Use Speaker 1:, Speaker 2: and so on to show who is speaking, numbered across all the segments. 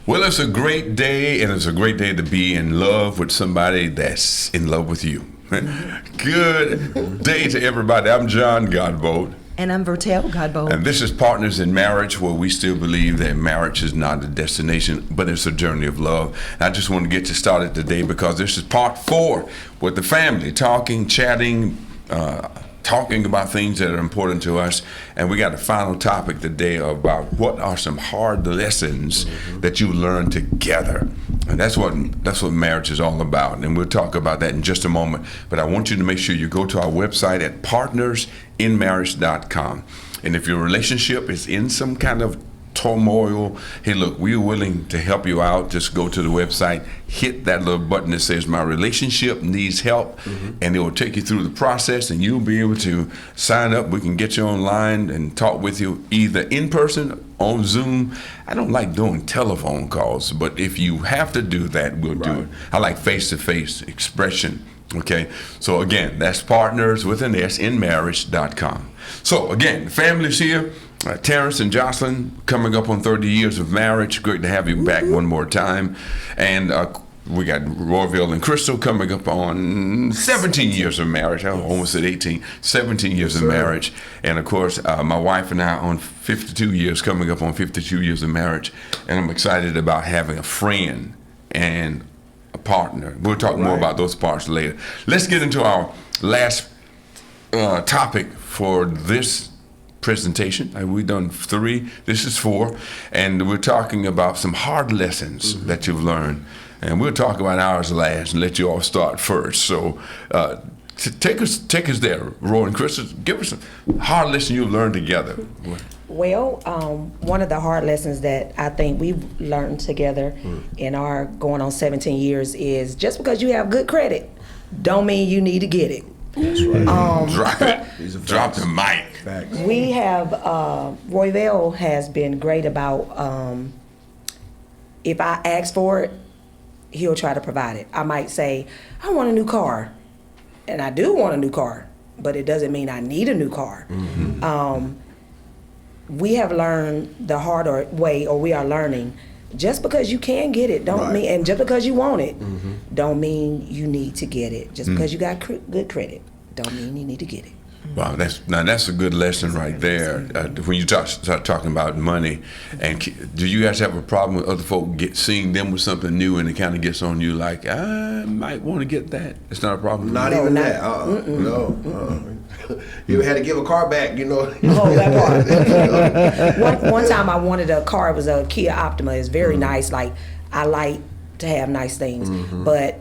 Speaker 1: Well, it's a great day, and it's a great day to be in love with somebody that's in love with you. Good day to everybody. I'm John Godbolt.
Speaker 2: And I'm Vertel Godbolt.
Speaker 1: And this is Partners in Marriage, where we still believe that marriage is not a destination, but it's a journey of love. I just want to get you started today because this is part 4 with the family, talking, chatting, talking about things that are important to us. And we got a final topic today about what are some hard lessons that you learned together. And that's what marriage is all about. And we'll talk about that in just a moment. But I want you to make sure you go to our website at partnersinmarriage.com. And if your relationship is in some kind of turmoil, hey, look, we're willing to help you out. Just go to the website, hit that little button that says my relationship needs help, and it will take you through the process, and you'll be able to sign up. We can get you online and talk with you either in person, on Zoom. I don't like doing telephone calls, but if you have to do that, we'll do it. I like face-to-face expression. Okay, so again, that's partners with an S in marriage.com. So again, the family's here. Terrence and Jocelyn coming up on 30 years of marriage. Great to have you back one more time. And we got Royville and Crystal coming up on 17 years of marriage. I almost said 18. 17 years of marriage. And of course, my wife and I on 52 years, coming up on 52 years of marriage. And I'm excited about having a friend and a partner. We'll talk more about those parts later. Let's get into our last topic for this presentation. We've done 3. This is 4, and we're talking about some hard lessons that you've learned. And we'll talk about ours last and let you all start first. So take us there, Roy and Chris. Give us a hard lesson you've learned together.
Speaker 2: Well, one of the hard lessons that I think we've learned together in our going on 17 years is just because you have good credit don't mean you need to get it.
Speaker 3: That's right.
Speaker 1: Drop the mic.
Speaker 3: Facts.
Speaker 2: We have, Royville has been great about, if I ask for it, he'll try to provide it. I might say, I want a new car. And I do want a new car, but it doesn't mean I need a new car. We have learned the harder way, or we are learning, just because you can get it don't mean, and just because you want it don't mean you need to get it. Just because you got good credit don't mean you need to get it.
Speaker 1: Wow, that's a good lesson right there. When you start talking about money, and do you guys have a problem with other folk seeing them with something new and it kind of gets on you like, I might want to get that? It's not a problem.
Speaker 3: Not even that. No. You had to give a car back, you know.
Speaker 2: Oh, that part. One time I wanted a car. It was a Kia Optima. It's very nice. Like, I like to have nice things. But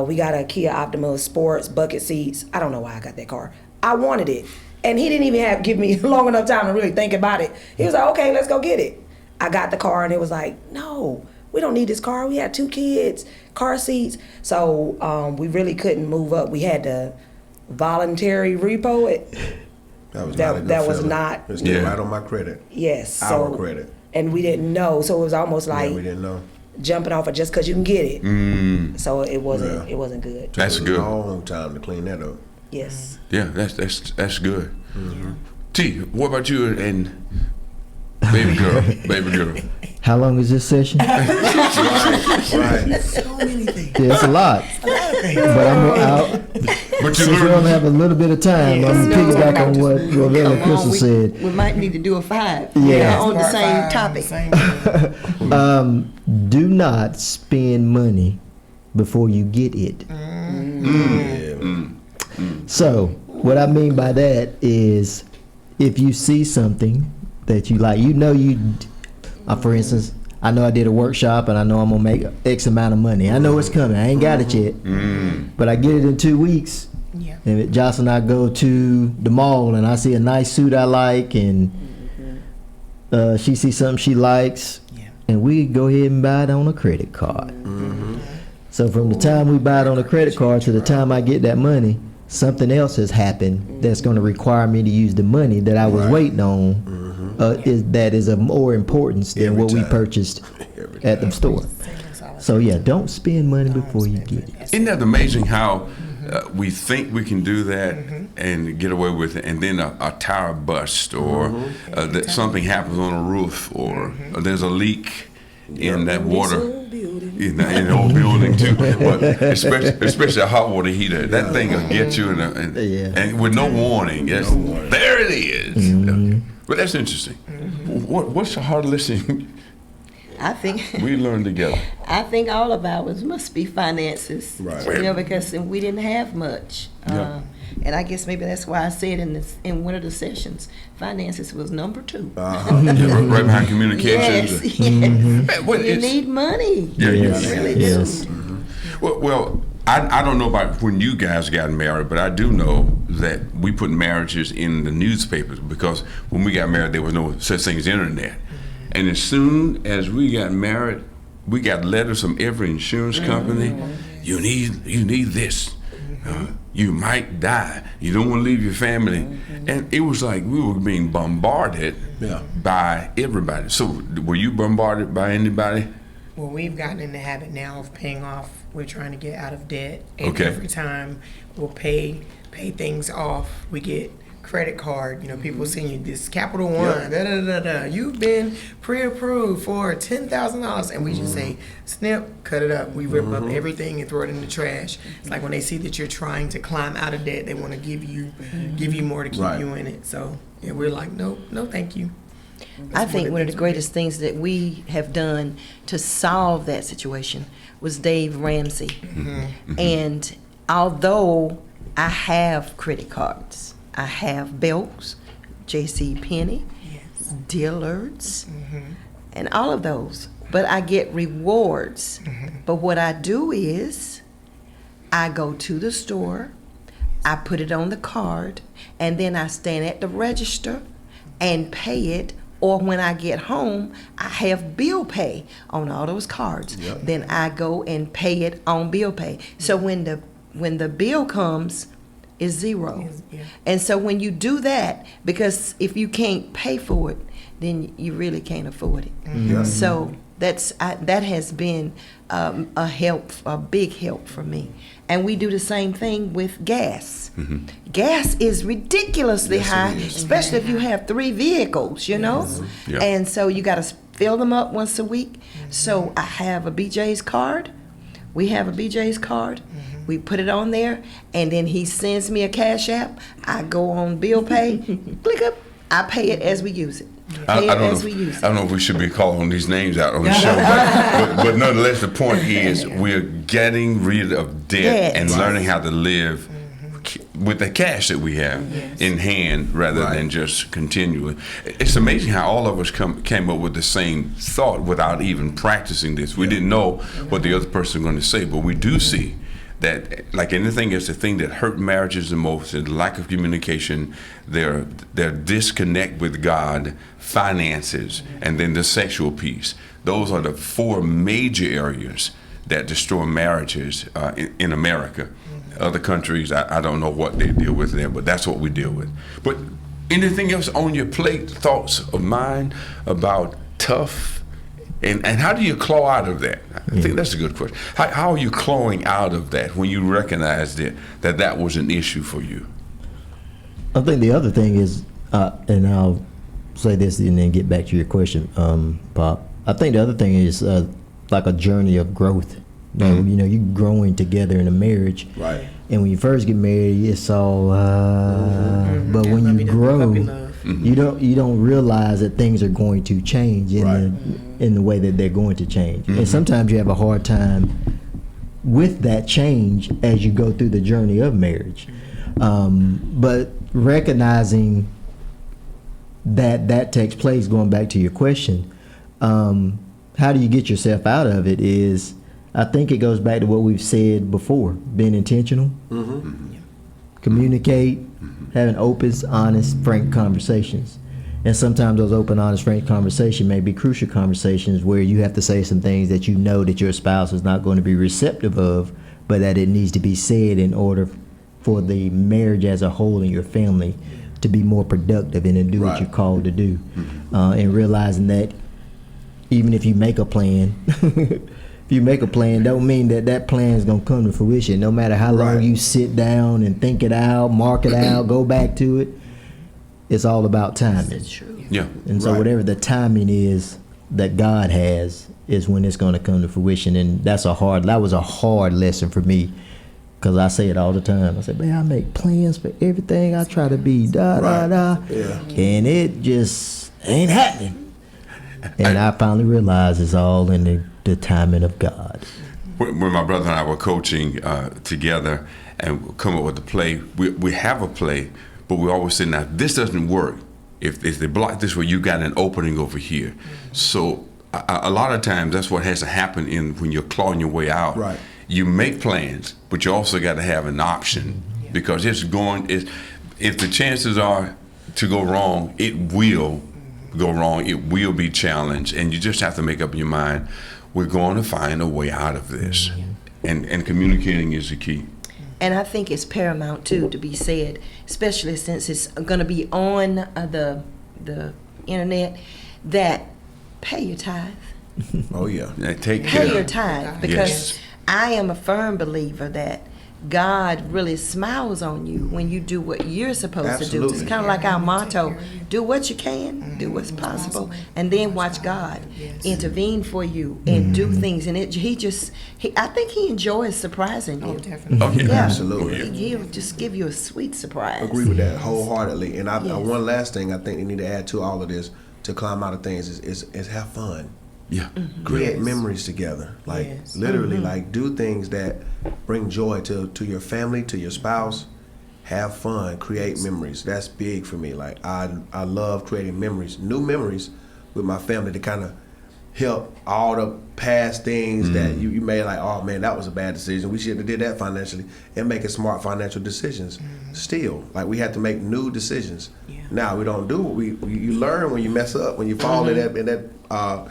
Speaker 2: we got a Kia Optima Sports, bucket seats. I don't know why I got that car. I wanted it. And he didn't even give me long enough time to really think about it. He was like, okay, let's go get it. I got the car, and it was like, no, we don't need this car. We had 2 kids, car seats. So we really couldn't move up. We had to voluntary repo it.
Speaker 3: That was not a good feeling. It's right on my credit.
Speaker 2: Yes.
Speaker 3: Our credit.
Speaker 2: And we didn't know. So it was almost like
Speaker 3: we didn't know.
Speaker 2: Jumping off it just because you can get it. So it wasn't good.
Speaker 1: That's good.
Speaker 3: A long time to clean that up.
Speaker 2: Yes.
Speaker 1: Yeah, that's good. T, what about you and baby girl?
Speaker 4: How long is this session?
Speaker 3: Right.
Speaker 5: So many things.
Speaker 4: Yeah, it's a lot. But since we only have a little bit of time, I'm going to piggyback on what Royville and Crystal said.
Speaker 5: We might need to do a 5.
Speaker 4: Yeah.
Speaker 5: On the same topic.
Speaker 4: Do not spend money before you get it. So, what I mean by that is, if you see something that you like, for instance, I know I did a workshop and I know I'm gonna make X amount of money. I know it's coming. I ain't got it yet, but I get it in 2 weeks.
Speaker 5: Yeah.
Speaker 4: And Jocelyn and I go to the mall and I see a nice suit I like, and she sees something she likes, and we go ahead and buy it on a credit card. So from the time we buy it on a credit card to the time I get that money, something else has happened that's going to require me to use the money that I was waiting on. That is of more importance than what we purchased at the store. So yeah, don't spend money before you get it.
Speaker 1: Isn't that amazing how we think we can do that and get away with it, and then a tire busts, or that something happens on a roof, or there's a leak, in that
Speaker 2: This
Speaker 1: water.
Speaker 2: old building.
Speaker 1: In the old building too, but especially a hot water heater, that thing will get you and with no warning. Yes, there it is. But that's interesting. What's the hard lesson
Speaker 5: I think
Speaker 1: we learned together?
Speaker 5: I think all of ours must be finances.
Speaker 3: Right.
Speaker 5: You know, because we didn't have much.
Speaker 1: Yeah.
Speaker 5: And I guess maybe that's why I said in one of the sessions, finances was number 2.
Speaker 1: Right behind communications.
Speaker 5: Yes, yes.
Speaker 1: Well,
Speaker 5: You
Speaker 1: it's-
Speaker 5: need money.
Speaker 1: Yeah, you
Speaker 4: Yes,
Speaker 5: really do.
Speaker 4: yes.
Speaker 1: Well, I don't know about when you guys got married, but I do know that we put marriages in the newspapers because when we got married, there was no such thing as internet. And as soon as we got married, we got letters from every insurance company. You need this. You might die. You don't want to leave your family. And it was like we were being bombarded by everybody. So were you bombarded by anybody?
Speaker 6: Well, we've gotten in the habit now of paying off. We're trying to get out of debt, and
Speaker 1: Okay.
Speaker 6: every time we'll pay things off, we get credit card. You know, people send you this Capital One. Da, da, da, da. You've been pre-approved for $10,000, and we just say, snip, cut it up. We rip up everything and throw it in the trash. It's like when they see that you're trying to climb out of debt, they want to give you more to keep
Speaker 3: Right.
Speaker 6: you in it. So yeah, we're like, no, thank you.
Speaker 5: I think one of the greatest things that we have done to solve that situation was Dave Ramsey. And although I have credit cards, I have Belks, J.C. Penney,
Speaker 6: Yes.
Speaker 5: Dillard's, and all of those. But I get rewards. But what I do is I go to the store, I put it on the card, and then I stand at the register and pay it. Or when I get home, I have bill pay on all those cards. Then I go and pay it on bill pay. So when the bill comes, it's zero.
Speaker 6: Yeah.
Speaker 5: And so when you do that, because if you can't pay for it, then you really can't afford it. So that has been a big help for me. And we do the same thing with gas. Gas is ridiculously high, especially if you have 3 vehicles, you know?
Speaker 1: Yeah.
Speaker 5: And so you got to fill them up once a week. So I have a BJ's card. We have a BJ's card. We put it on there, and then he sends me a cash app. I go on bill pay, click up, I pay it as we use it. Pay it as we use
Speaker 1: I
Speaker 5: it.
Speaker 1: don't know if we should be calling these names out on the show, but nonetheless, the point is we're getting rid of debt
Speaker 5: Debt.
Speaker 1: and learning how to live with the cash that we have in hand rather than just continually. It's amazing how all of us came up with the same thought without even practicing this. We didn't know what the other person was going to say, but we do see that, like anything else, the thing that hurt marriages the most is lack of communication, their disconnect with God, finances, and then the sexual piece. Those are the 4 major areas that destroy marriages in America. Other countries, I don't know what they deal with there, but that's what we deal with. But anything else on your plate, thoughts of mine about tough? And how do you claw out of that? I think that's a good question. How are you clawing out of that when you recognized that was an issue for you?
Speaker 4: I think the other thing is, and I'll say this and then get back to your question, Pop. I think the other thing is like a journey of growth. You know, you're growing together in a marriage.
Speaker 3: Right.
Speaker 4: And when you first get married, it's all, but when you grow, you don't realize that things are going to change in the way that they're going to change. And sometimes you have a hard time with that change as you go through the journey of marriage. But recognizing that takes place, going back to your question, how do you get yourself out of it is, I think it goes back to what we've said before, being intentional, communicate, having open, honest, frank conversations. And sometimes those open, honest, frank conversations may be crucial conversations where you have to say some things that you know that your spouse is not going to be receptive of, but that it needs to be said in order for the marriage as a whole and your family to be more productive and to do what you're called to do. And realizing that even if you make a plan, if you make a plan, don't mean that plan is going to come to fruition. No matter how long you sit down and think it out, mark it out, go back to it, it's all about timing.
Speaker 5: That's true.
Speaker 1: Yeah.
Speaker 4: And so whatever the timing is that God has is when it's going to come to fruition. And that was a hard lesson for me, because I say it all the time. I say, man, I make plans for everything. I try to be
Speaker 3: Right.
Speaker 4: Yeah. And it just ain't happening. And I finally realized it's all in the timing of God.
Speaker 1: When my brother and I were coaching together and come up with a play, we have a play, but we always say, now, this doesn't work. If they block this way, you got an opening over here. So a lot of times that's what has to happen when you're clawing your way out.
Speaker 3: Right.
Speaker 1: You make plans, but you also got to have an option, because if the chances are to go wrong, it will go wrong. It will be challenged, and you just have to make up your mind, we're going to find a way out of this. And communicating is the key.
Speaker 5: And I think it's paramount too to be said, especially since it's going to be on the internet, that pay your tithe.
Speaker 3: Oh yeah.
Speaker 1: Take care.
Speaker 5: Pay your tithe, because
Speaker 1: Yes.
Speaker 5: I am a firm believer that God really smiles on you when you do what you're supposed to do.
Speaker 3: Absolutely.
Speaker 5: It's kind of like our motto: do what you can, do what's possible, and then watch God intervene for you and do things. And I think He enjoys surprising you.
Speaker 6: Oh, definitely.
Speaker 1: Oh, yeah.
Speaker 5: Yeah.
Speaker 3: Absolutely.
Speaker 5: He'll just give you a sweet surprise.
Speaker 3: Agree with that wholeheartedly. And
Speaker 5: Yes.
Speaker 3: one last thing I think we need to add to all of this to climb out of things is have fun.
Speaker 1: Yeah.
Speaker 3: Create memories together. Like
Speaker 6: Yes.
Speaker 3: literally, like do things that bring joy to your family, to your spouse. Have fun, create memories. That's big for me. Like I love creating memories, new memories with my family to kind of help all the past things that you made, like, oh man, that was a bad decision. We should have did that financially, and making smart financial decisions. Still, like we had to make new decisions.
Speaker 6: Yeah.
Speaker 3: Now we don't do what you learn when you mess up, when you fall in that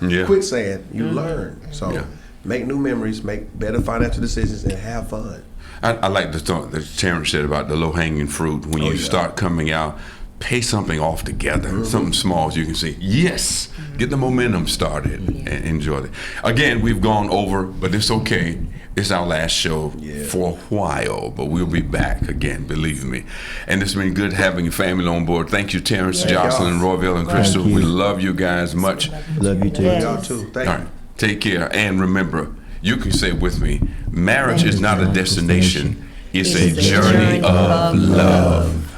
Speaker 1: Yeah.
Speaker 3: quicksand. You learn. So
Speaker 1: Yeah.
Speaker 3: make new memories, make better financial decisions, and have fun.
Speaker 1: I like the thought that Terrence said about the low-hanging fruit. When you start coming out, pay something off together, something small, so you can say, yes, get the momentum started and enjoy it. Again, we've gone over, but it's okay. It's our last show for a while, but we'll be back again, believe me. And it's been good having your family on board. Thank you, Terrence, Jocelyn, Royville, and Crystal.
Speaker 4: Thank you.
Speaker 1: We love you guys much.
Speaker 4: Love you too.
Speaker 5: Yes.
Speaker 3: Y'all too. Thank
Speaker 1: All
Speaker 3: you.
Speaker 1: right, take care. And remember, you can say with me, marriage is not a destination, it's a journey of love.